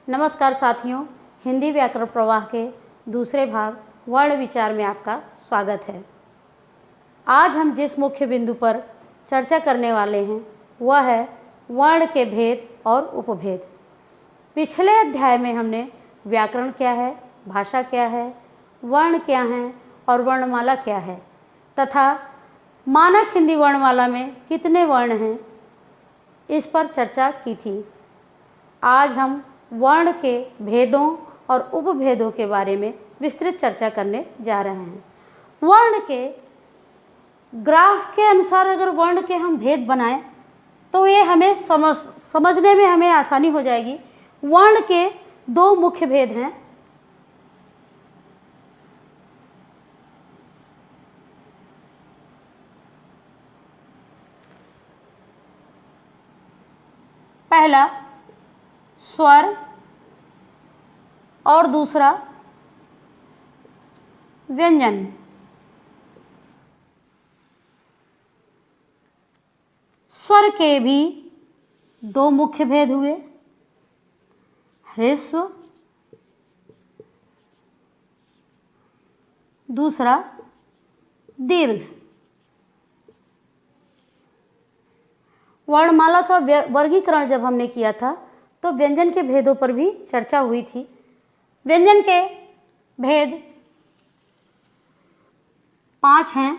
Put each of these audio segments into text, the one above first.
नमस्कार साथियों, हिंदी व्याकरण प्रवाह के दूसरे भाग वर्ण विचार में आपका स्वागत है। आज हम जिस मुख्य बिंदु पर चर्चा करने वाले हैं वह है वर्ण के भेद और उपभेद। पिछले अध्याय में हमने व्याकरण क्या है, भाषा क्या है, वर्ण क्या हैं और वर्णमाला क्या है तथा मानक हिंदी वर्णमाला में कितने वर्ण हैं, इस पर चर्चा की थी। आज हम वर्ण के भेदों और उपभेदों के बारे में विस्तृत चर्चा करने जा रहे हैं। वर्ण के ग्राफ के अनुसार अगर वर्ण के हम भेद बनाएं तो ये हमें समझने में हमें आसानी हो जाएगी। वर्ण के दो मुख्य भेद हैं। पहला स्वर और दूसरा व्यंजन। स्वर के भी दो मुख्य भेद हुए, ह्रस्व, दूसरा दीर्घ। वर्णमाला का वर्गीकरण जब हमने किया था तो व्यंजन के भेदों पर भी चर्चा हुई थी। व्यंजन के भेद 5 हैं।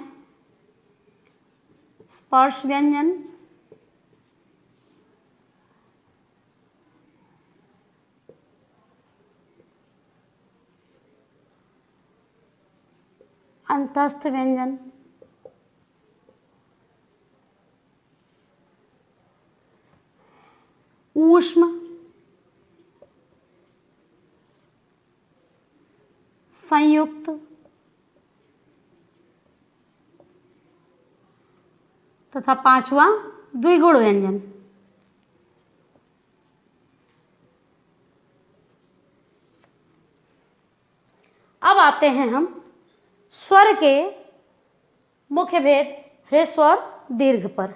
स्पर्श व्यंजन, अंतस्थ व्यंजन, ऊष्म, संयुक्त तथा 5वां द्विगुण व्यंजन। अब आते हैं हम स्वर के मुख्य भेद ह्रस्व और दीर्घ पर।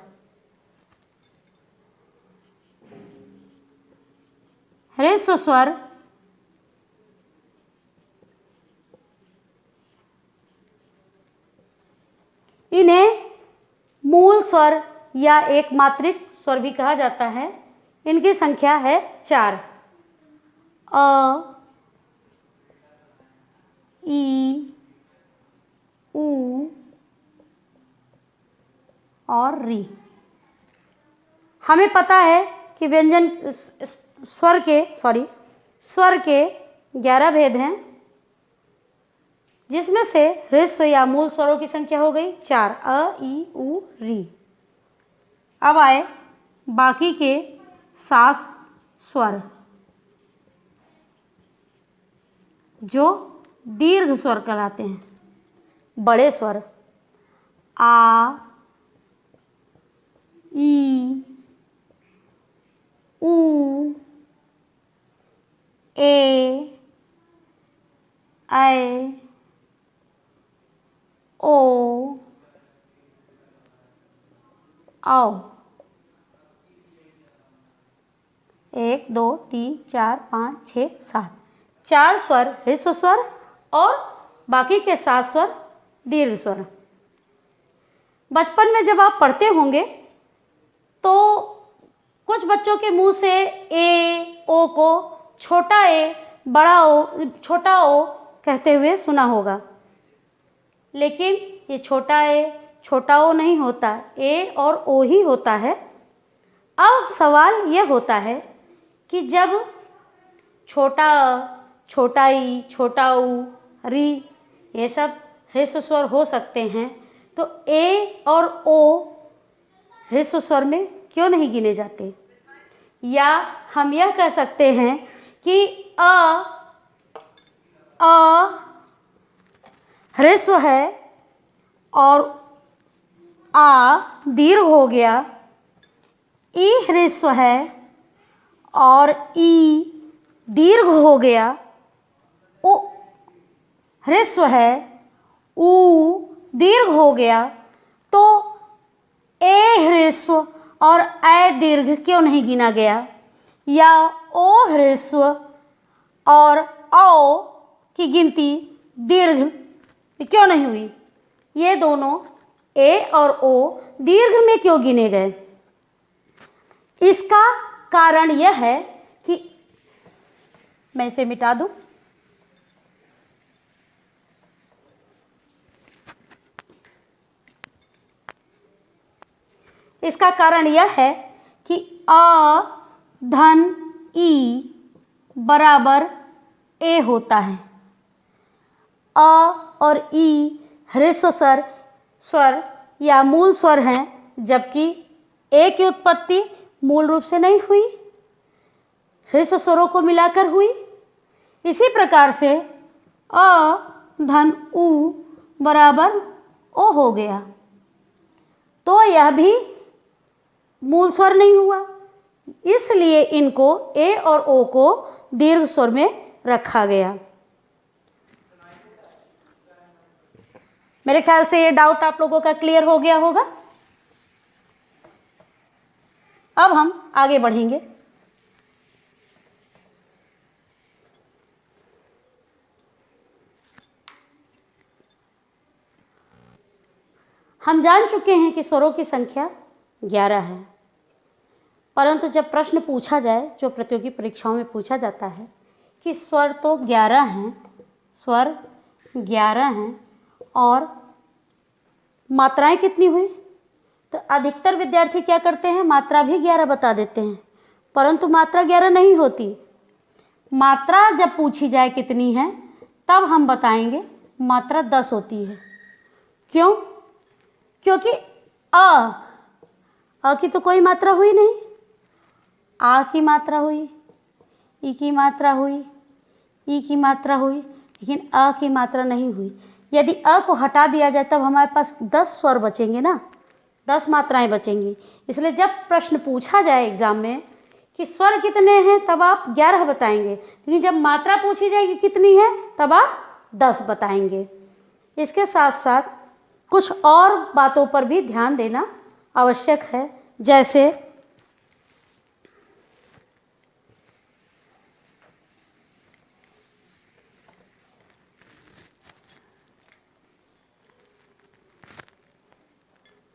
ह्रस्व स्वर इन्हें मूल स्वर या एक मात्रिक स्वर भी कहा जाता है। इनकी संख्या है 4। अ, ई, ऊ और री। हमें पता है कि व्यंजन स्वर के 11 भेद हैं, जिसमें से ह्रस्व या मूल स्वरों की संख्या हो गई 4, अ, ई, ऊ, री। अब आए बाकी के 7 स्वर जो दीर्घ स्वर कहलाते हैं। बड़े स्वर आ, ई, ऊ, ए, ऐ, ओ, औ। 1, 2, 3, 4, 5, 6, 7। 4 स्वर ह्रस्व स्वर और बाकी के 7 स्वर दीर्घ स्वर। बचपन में जब आप पढ़ते होंगे तो कुछ बच्चों के मुंह से ए, ओ को छोटा ए, बड़ा ओ, छोटा ओ कहते हुए सुना होगा, लेकिन ये छोटा ए, छोटा ओ नहीं होता, ए और ओ ही होता है। अब सवाल यह होता है कि जब छोटा अ, छोटा ई, छोटा ऊ, री ये सब ह्रस्व स्वर हो सकते हैं, तो ए और ओ ह्रस्व स्वर में क्यों नहीं गिने जाते? या हम यह कह सकते हैं कि अ ह्रस्व है और आ दीर्घ हो गया, ई ह्रस्व है और ई दीर्घ हो गया, उ ह्रस्व है, ऊ दीर्घ हो गया, तो ए ह्रस्व और ऐ दीर्घ क्यों नहीं गिना गया? या ओ ह्रस्व और औ की गिनती दीर्घ क्यों नहीं हुई? ये दोनों ए और ओ दीर्घ में क्यों गिने गए? इसका कारण यह है कि मैं इसे मिटा दूं। इसका कारण यह है कि अ धन ई बराबर ए होता है। अ और ई ह्रस्व स्वर या मूल स्वर हैं, जबकि ए की उत्पत्ति मूल रूप से नहीं हुई, ह्रस्व स्वरों को मिलाकर हुई। इसी प्रकार से अ धन उ बराबर ओ हो गया, तो यह भी मूल स्वर नहीं हुआ, इसलिए इनको ए और ओ को दीर्घ स्वर में रखा गया। मेरे ख्याल से ये डाउट आप लोगों का क्लियर हो गया होगा। अब हम आगे बढ़ेंगे। हम जान चुके हैं कि स्वरों की संख्या 11 है, परंतु जब प्रश्न पूछा जाए, जो प्रतियोगी परीक्षाओं में पूछा जाता है कि स्वर तो 11 हैं, स्वर 11 हैं और मात्राएं कितनी हुई, तो अधिकतर विद्यार्थी क्या करते हैं, मात्रा भी 11 बता देते हैं, परंतु मात्रा 11 नहीं होती। मात्रा जब पूछी जाए कितनी है, तब हम बताएंगे मात्रा 10 होती है। क्यों? क्योंकि अ की तो कोई मात्रा हुई नहीं, आ की मात्रा हुई, ई की मात्रा हुई, ई की मात्रा हुई, लेकिन अ की मात्रा नहीं हुई। यदि अ को हटा दिया जाए तब हमारे पास 10 स्वर बचेंगे ना, 10 मात्राएं बचेंगी। इसलिए जब प्रश्न पूछा जाए एग्जाम में कि स्वर कितने हैं, तब आप 11 बताएंगे, लेकिन जब मात्रा पूछी जाएगी कितनी है, तब आप 10 बताएंगे। इसके साथ साथ कुछ और बातों पर भी ध्यान देना आवश्यक है, जैसे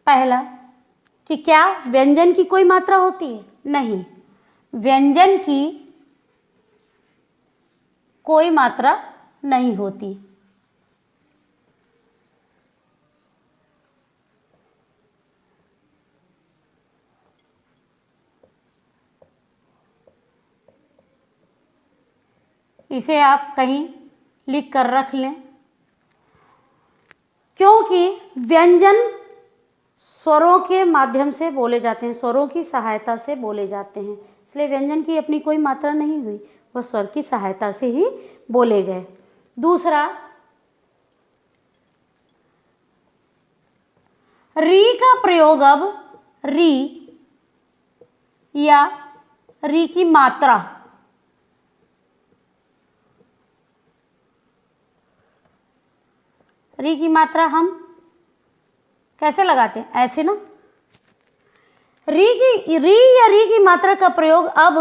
पहला कि क्या व्यंजन की कोई मात्रा होती है? नहीं, व्यंजन की कोई मात्रा नहीं होती। इसे आप कहीं लिख कर रख लें, क्योंकि व्यंजन स्वरों के माध्यम से बोले जाते हैं, स्वरों की सहायता से बोले जाते हैं, इसलिए व्यंजन की अपनी कोई मात्रा नहीं हुई, वह स्वर की सहायता से ही बोले गए। दूसरा, री का प्रयोग अब री या री की मात्रा, री की मात्रा हम कैसे लगाते हैं? ऐसे ना। री या री की मात्रा का प्रयोग अब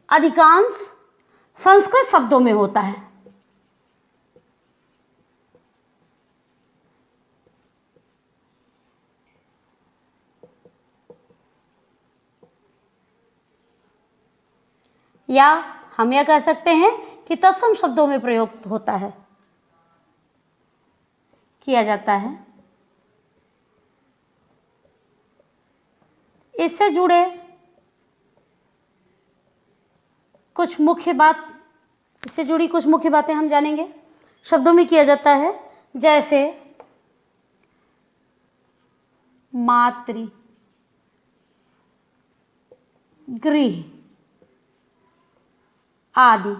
अधिकांश संस्कृत शब्दों में होता है। या हम यह कह सकते हैं कि तत्सम शब्दों में प्रयोग होता है, किया जाता है। इससे जुड़े कुछ मुख्य बात, इससे जुड़ी कुछ मुख्य बातें हम जानेंगे। शब्दों में किया जाता है, जैसे मातृ, गृह आदि।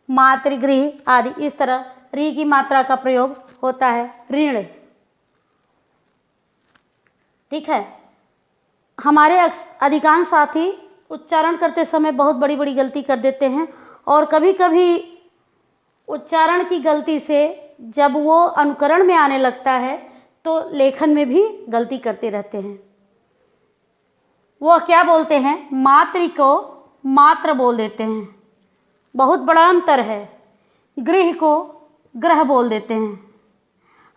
मातृगृह आदि, इस तरह री की मात्रा का प्रयोग होता है। ऋण, ठीक है। हमारे अधिकांश साथी उच्चारण करते समय बहुत बड़ी बड़ी गलती कर देते हैं, और कभी कभी उच्चारण की गलती से जब वो अनुकरण में आने लगता है तो लेखन में भी गलती करते रहते हैं। वो क्या बोलते हैं, मातृ को मात्र बोल देते हैं, बहुत बड़ा अंतर है। गृह को ग्रह बोल देते हैं।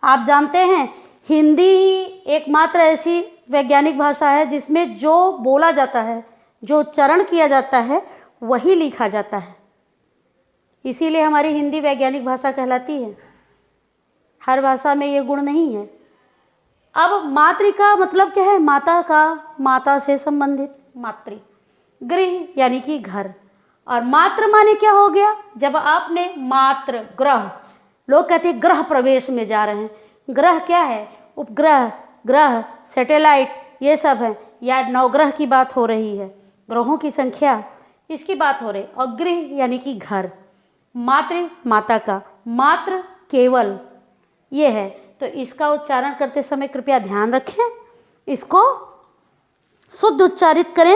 आप जानते हैं हिंदी ही एकमात्र ऐसी वैज्ञानिक भाषा है जिसमें जो बोला जाता है, जो उच्चारण किया जाता है, वही लिखा जाता है। इसीलिए हमारी हिंदी वैज्ञानिक भाषा कहलाती है। हर भाषा में ये गुण नहीं है। अब मातृ का मतलब क्या है, माता का, माता से संबंधित मातृ। गृह यानी कि घर, और मात्र माने क्या हो गया, जब आपने मात्र ग्रह, लोग कहते हैं ग्रह प्रवेश में जा रहे हैं। ग्रह क्या है, उपग्रह, ग्रह, सैटेलाइट, ये सब है। या नवग्रह की बात हो रही है, ग्रहों की संख्या, इसकी बात हो रही। और गृह यानी कि घर, मातृ माता का, मात्र केवल, ये है। तो इसका उच्चारण करते समय कृपया ध्यान रखें, इसको शुद्ध उच्चारित करें।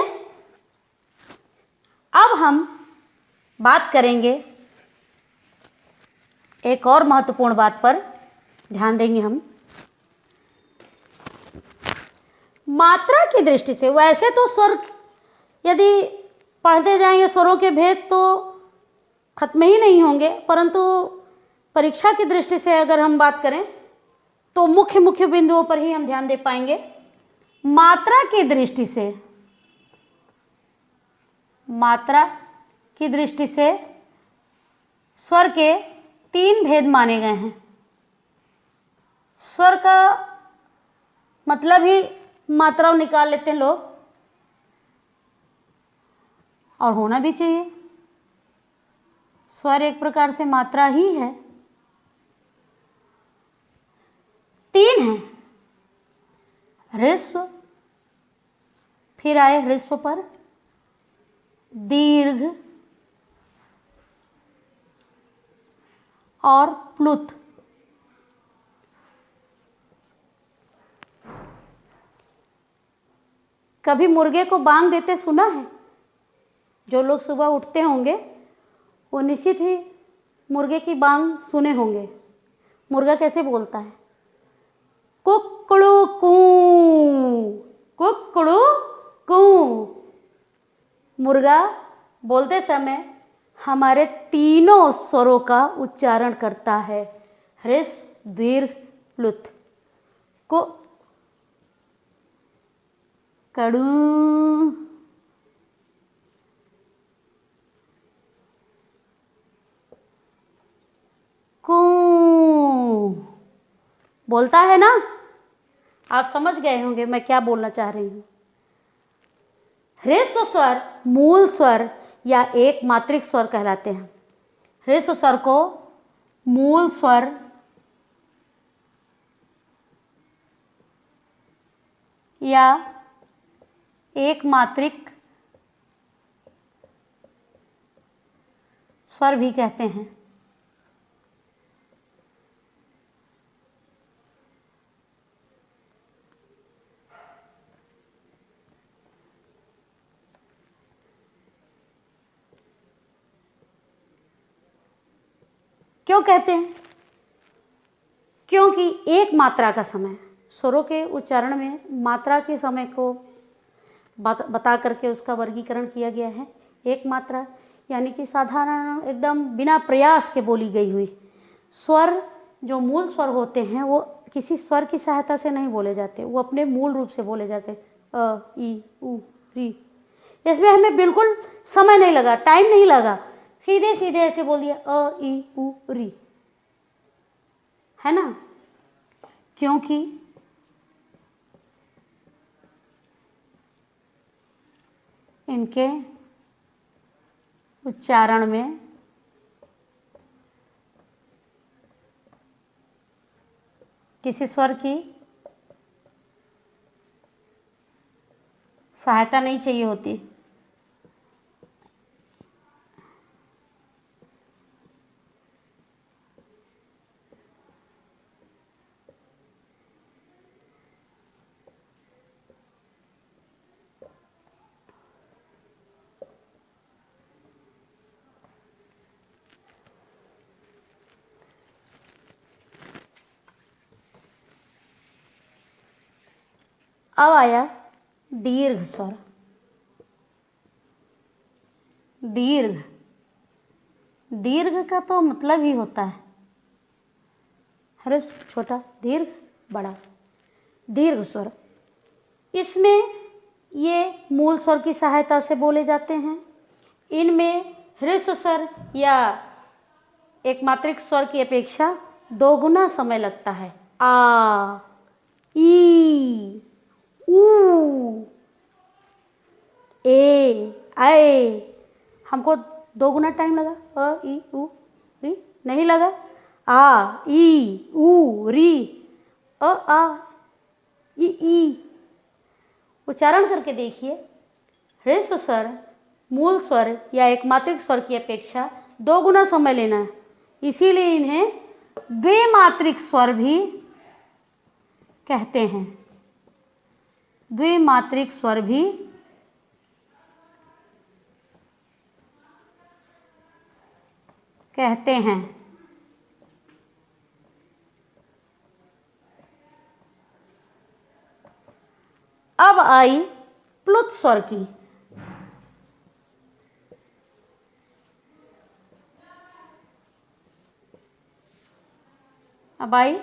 अब हम बात करेंगे एक और महत्वपूर्ण बात पर, ध्यान देंगे हम। मात्रा की दृष्टि से, वैसे तो स्वर यदि पढ़ते जाएंगे स्वरों के भेद तो खत्म ही नहीं होंगे, परंतु परीक्षा की दृष्टि से अगर हम बात करें तो मुख्य मुख्य बिंदुओं पर ही हम ध्यान दे पाएंगे। मात्रा की दृष्टि से, मात्रा की दृष्टि से स्वर के 3 भेद माने गए हैं। स्वर का मतलब ही मात्रा निकाल लेते हैं लोग, और होना भी चाहिए। स्वर एक प्रकार से मात्रा ही है। 3 हैं, ह्रस्व, फिर आए ह्रस्व पर दीर्घ और प्लुत। कभी मुर्गे को बांग देते सुना है? जो लोग सुबह उठते होंगे वो निश्चित ही मुर्गे की बांग सुने होंगे। मुर्गा कैसे बोलता है? कुक्कड़ू कू, कुक्कड़ू कू। मुर्गा बोलते समय हमारे तीनों स्वरों का उच्चारण करता है, ह्रस्व, दीर्घ, प्लुत। को कड़ू, कू बोलता है ना। आप समझ गए होंगे मैं क्या बोलना चाह रही हूं। ह्रस्व स्वर मूल स्वर या एक मात्रिक स्वर कहलाते हैं। ह्रस्व स्वर को मूल स्वर या एक मात्रिक स्वर भी कहते हैं। क्यों कहते हैं? क्योंकि एक मात्रा का समय, स्वरों के उच्चारण में मात्रा के समय को बता करके उसका वर्गीकरण किया गया है। एक मात्रा यानी कि साधारण एकदम बिना प्रयास के बोली गई हुई। स्वर जो मूल स्वर होते हैं वो किसी स्वर की सहायता से नहीं बोले जाते, वो अपने मूल रूप से बोले जाते। अ, ई, उ, री। इसमें हमें बिल्कुल समय नहीं लगा, टाइम नहीं लगा, सीधे सीधे ऐसे बोल दिया अ, ई, उ, री, है ना। क्योंकि इनके उच्चारण में किसी स्वर की सहायता नहीं चाहिए होती। अब आया दीर्घ स्वर। दीर्घ। दीर्घ का तो मतलब ही होता है ह्रस्व छोटा, दीर्घ बड़ा। दीर्घ स्वर, इसमें ये मूल स्वर की सहायता से बोले जाते हैं। इनमें ह्रस्व स्वर या एक मात्रिक स्वर की अपेक्षा 2 गुना समय लगता है। आ, ई, ऊ, ए, ऐ, हमको 2 गुना टाइम लगा। अ, ई, उ, री नहीं लगा। आ, ई, ऊ, री, अ, आ, ई। उच्चारण करके देखिए। ह्रस्व स्वर मूल स्वर या एक मात्रिक स्वर की अपेक्षा 2 गुना समय लेना है, इसीलिए इन्हें द्विमात्रिक स्वर भी कहते हैं। द्विमात्रिक स्वर भी कहते हैं। अब आई प्लुत स्वर की। अब आई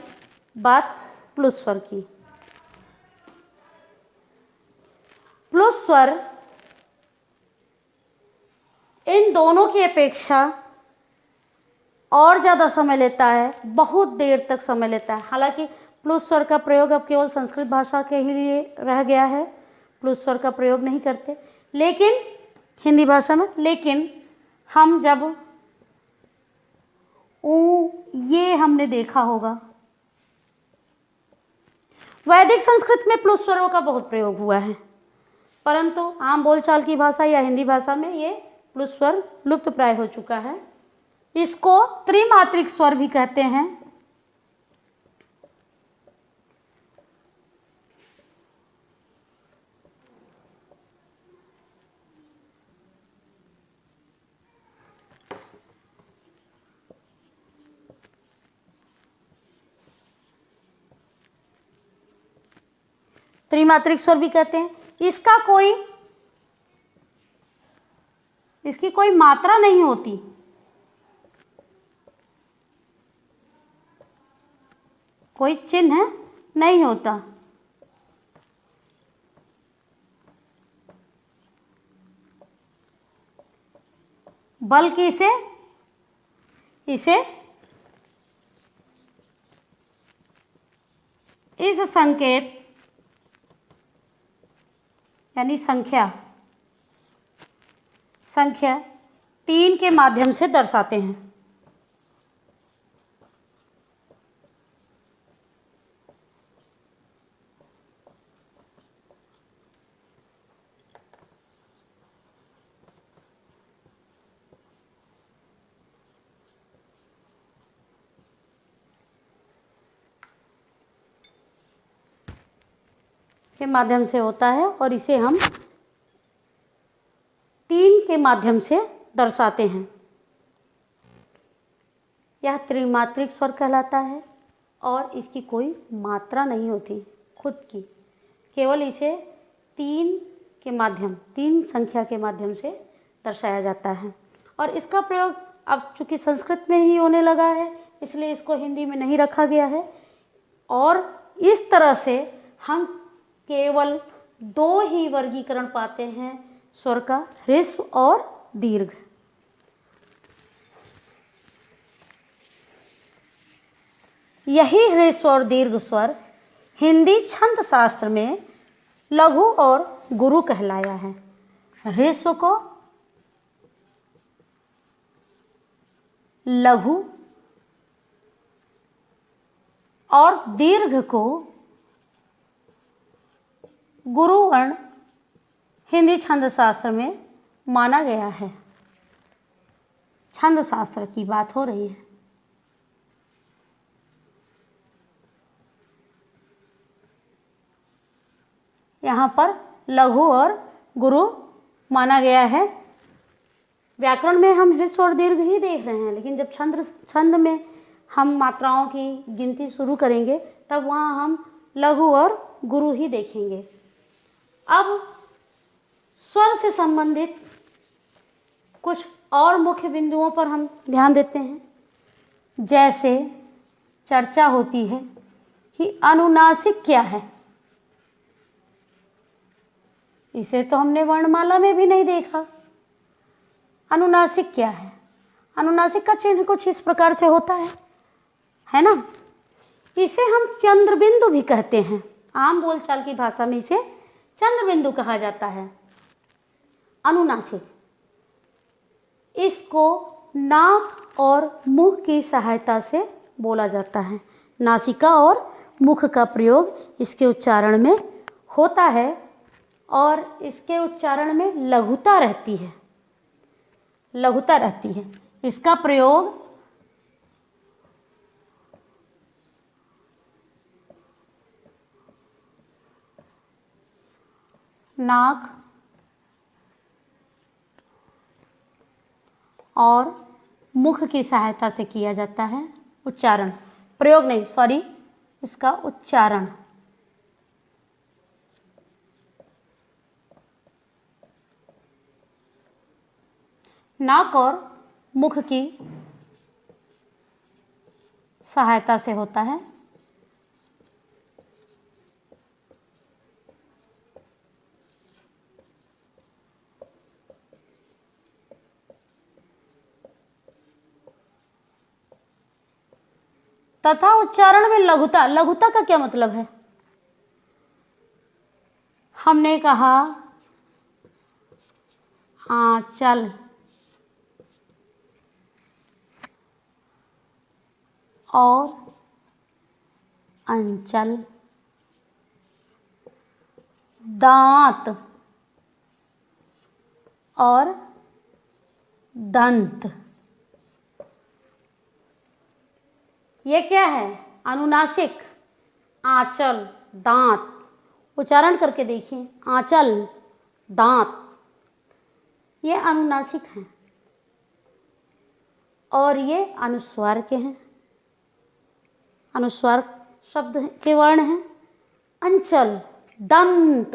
बात प्लुत स्वर की। प्लुत स्वर इन दोनों की अपेक्षा और ज़्यादा समय लेता है, बहुत देर तक समय लेता है। हालांकि प्लुत स्वर का प्रयोग अब केवल संस्कृत भाषा के ही लिए रह गया है, प्लुत स्वर का प्रयोग नहीं करते लेकिन हिंदी भाषा में। लेकिन हम जब ये हमने देखा होगा, वैदिक संस्कृत में प्लुत स्वरों का बहुत प्रयोग हुआ है, परंतु आम बोलचाल की भाषा या हिंदी भाषा में ये प्लुत स्वर लुप्त प्राय हो चुका है। इसको त्रिमात्रिक स्वर भी कहते हैं। त्रिमात्रिक स्वर भी कहते हैं। इसकी कोई मात्रा नहीं होती, कोई चिन्ह नहीं होता। बल्कि इसे इस संकेत यानी संख्या 3 के माध्यम से दर्शाते हैं। के माध्यम से होता है और इसे हम 3 के माध्यम से दर्शाते हैं। यह त्रिमात्रिक स्वर कहलाता है और इसकी कोई मात्रा नहीं होती खुद की, केवल इसे 3 संख्या के माध्यम से दर्शाया जाता है। और इसका प्रयोग अब चूँकि संस्कृत में ही होने लगा है, इसलिए इसको हिंदी में नहीं रखा गया है। और इस तरह से हम केवल 2 ही वर्गीकरण पाते हैं स्वर का, ह्रस्व और दीर्घ। यही ह्रस्व और दीर्घ स्वर हिंदी छंद शास्त्र में लघु और गुरु कहलाया है। ह्रस्व को लघु और दीर्घ को गुरु वर्ण हिंदी छंद शास्त्र में माना गया है। छंद शास्त्र की बात हो रही है। यहाँ पर लघु और गुरु माना गया है। व्याकरण में हम ह्रस्व और दीर्घ ही देख रहे हैं, लेकिन जब छंद में हम मात्राओं की गिनती शुरू करेंगे तब वहाँ हम लघु और गुरु ही देखेंगे। अब स्वर से संबंधित कुछ और मुख्य बिंदुओं पर हम ध्यान देते हैं। जैसे चर्चा होती है कि अनुनासिक क्या है। इसे तो हमने वर्णमाला में भी नहीं देखा। अनुनासिक क्या है? अनुनासिक का चिन्ह कुछ इस प्रकार से होता है ना। इसे हम चंद्रबिंदु भी कहते हैं। आम बोलचाल की भाषा में इसे चंद्रबिंदु कहा जाता है। अनुनासिक, इसको नाक और मुख की सहायता से बोला जाता है। नासिका और मुख का प्रयोग इसके उच्चारण में होता है और इसके उच्चारण में लघुता रहती है, लघुता रहती है। इसका प्रयोग नाक और मुख की सहायता से किया जाता है। उच्चारण, प्रयोग नहीं, सॉरी, इसका उच्चारण। नाक और मुख की सहायता से होता है। तथा उच्चारण में लघुता। लघुता का क्या मतलब है? हमने कहा आंचल और अंचल, दांत और दंत। ये क्या है? अनुनासिक। आंचल, दांत। उच्चारण करके देखिए, आंचल, दांत, ये अनुनासिक हैं और ये अनुस्वार के हैं। अनुस्वार शब्द के वर्ण हैं। अंचल, दंत,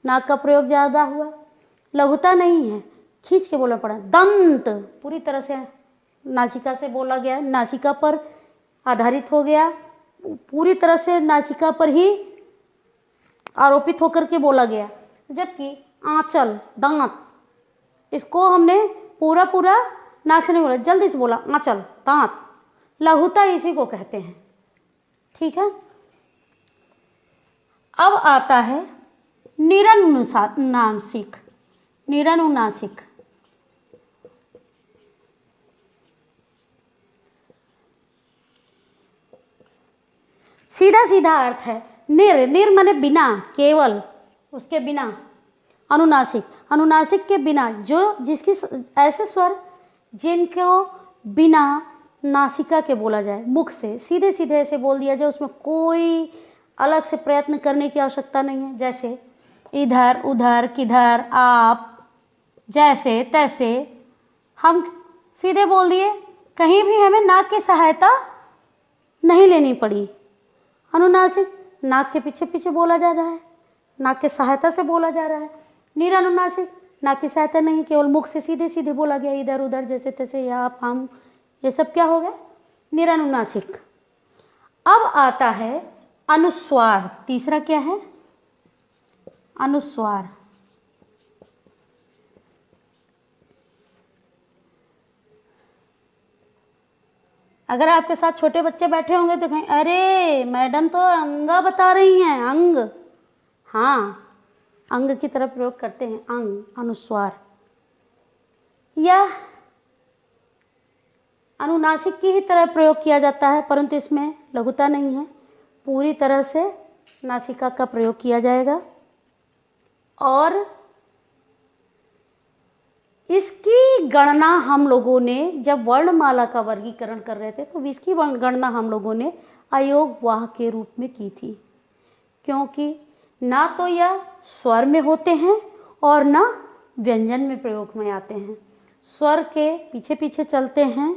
नाक का प्रयोग ज़्यादा हुआ, लघुता नहीं है, खींच के बोलना पड़ा। दंत पूरी तरह से नासिका से बोला गया, नासिका पर आधारित हो गया, पूरी तरह से नासिका पर ही आरोपित होकर के बोला गया। जबकि आंचल, दांत, इसको हमने पूरा पूरा नाक से नहीं बोला, जल्दी से बोला, आंचल, दांत, लघुता इसी को कहते हैं। ठीक है। अब आता है निरनुनासिक। निरनुनासिक सीधा सीधा अर्थ है निर। निर माने बिना, केवल, उसके बिना। अनुनासिक, अनुनासिक के बिना, जो जिसकी ऐसे स्वर जिनको बिना नासिका के बोला जाए, मुख से सीधे सीधे ऐसे बोल दिया जाए, उसमें कोई अलग से प्रयत्न करने की आवश्यकता नहीं है। जैसे इधर, उधर, किधर, आप, जैसे तैसे, हम सीधे बोल दिए, कहीं भी हमें नाक की सहायता नहीं लेनी पड़ी। अनुनासिक, नाक के पीछे पीछे बोला जा रहा है, नाक की सहायता से बोला जा रहा है। निरनुनासिक, नाक की सहायता नहीं, केवल मुख से सीधे सीधे बोला गया, इधर उधर, जैसे तैसे, या आप, हम, ये सब क्या हो गया? निरनुनासिक। अब आता है अनुस्वार। तीसरा क्या है? अनुस्वार। अगर आपके साथ छोटे बच्चे बैठे होंगे तो कहें, अरे मैडम तो अंगा बता रही हैं, अंग। हाँ, अंग की तरह प्रयोग करते हैं, अंग, अनुस्वार। यह अनुनासिक की ही तरह प्रयोग किया जाता है, परंतु इसमें लघुता नहीं है, पूरी तरह से नासिका का प्रयोग किया जाएगा। और इसकी गणना हम लोगों ने जब वर्णमाला का वर्गीकरण कर रहे थे तो इसकी गणना हम लोगों ने अयोग वाह के रूप में की थी, क्योंकि ना तो यह स्वर में होते हैं और ना व्यंजन में प्रयोग में आते हैं। स्वर के पीछे पीछे चलते हैं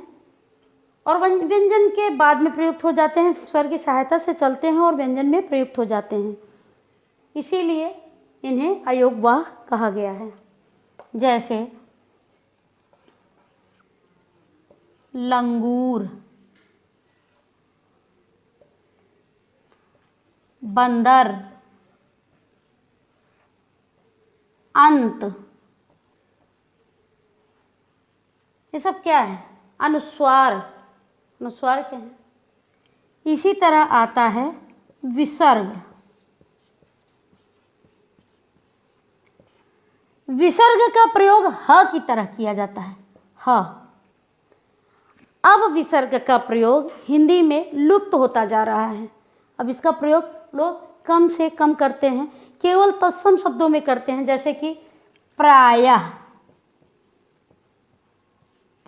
और व्यंजन के बाद में प्रयुक्त हो जाते हैं, स्वर की सहायता से चलते हैं और व्यंजन में प्रयुक्त हो जाते हैं, इसीलिए इन्हें अयोग वाह कहा गया है। जैसे लंगूर, बंदर, अंत। ये सब क्या है? अनुस्वार। अनुस्वार क्या है? इसी तरह आता है विसर्ग। विसर्ग का प्रयोग ह की तरह किया जाता है, ह। अब विसर्ग का प्रयोग हिंदी में लुप्त होता जा रहा है। अब इसका प्रयोग लोग कम से कम करते हैं, केवल तत्सम शब्दों में करते हैं, जैसे कि प्रायः,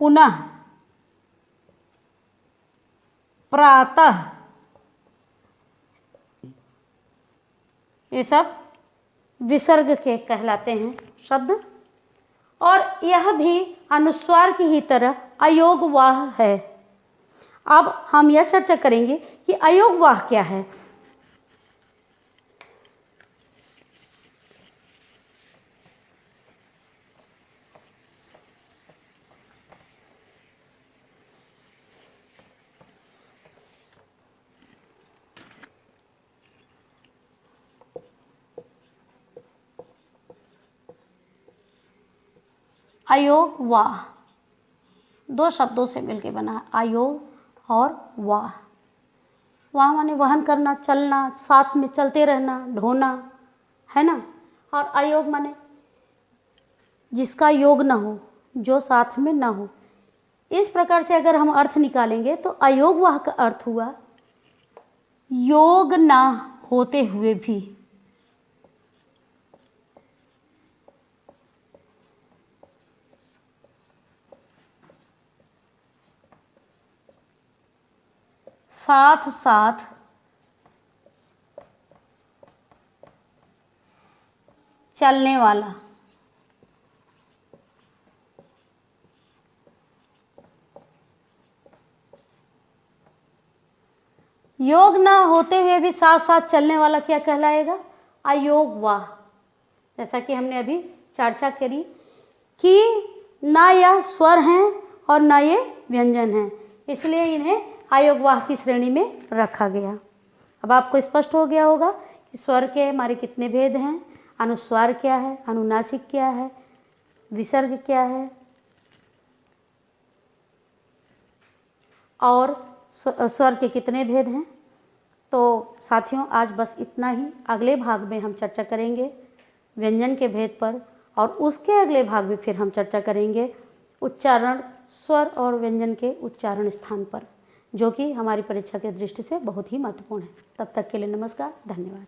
पुनः, प्रातः। ये सब विसर्ग के कहलाते हैं शब्द। और यह भी अनुस्वार की ही तरह अयोगवाह है। अब हम यह चर्चा करेंगे कि अयोगवाह क्या है। अयोग वाह दो शब्दों से मिलकर बना है, अयोग और वाह। वाह माने वहन करना, चलना, साथ में चलते रहना, ढोना, है ना। और अयोग माने जिसका योग ना हो, जो साथ में ना हो। इस प्रकार से अगर हम अर्थ निकालेंगे तो अयोग वाह का अर्थ हुआ योग ना होते हुए भी। साथ साथ चलने वाला। योग ना होते हुए भी साथ साथ चलने वाला क्या कहलाएगा? अयोग वाह। जैसा कि हमने अभी चर्चा करी कि ना यह स्वर हैं और ना ये व्यंजन हैं, इसलिए इन्हें अयोगवाह की श्रेणी में रखा गया। अब आपको स्पष्ट हो गया होगा कि स्वर के हमारे कितने भेद हैं, अनुस्वार क्या है, अनुनासिक क्या है, विसर्ग क्या है, और स्वर के कितने भेद हैं। तो साथियों, आज बस इतना ही। अगले भाग में हम चर्चा करेंगे व्यंजन के भेद पर, और उसके अगले भाग में फिर हम चर्चा करेंगे उच्चारण, स्वर और व्यंजन के उच्चारण स्थान पर, जो कि हमारी परीक्षा की दृष्टि से बहुत ही महत्वपूर्ण है। तब तक के लिए नमस्कार, धन्यवाद।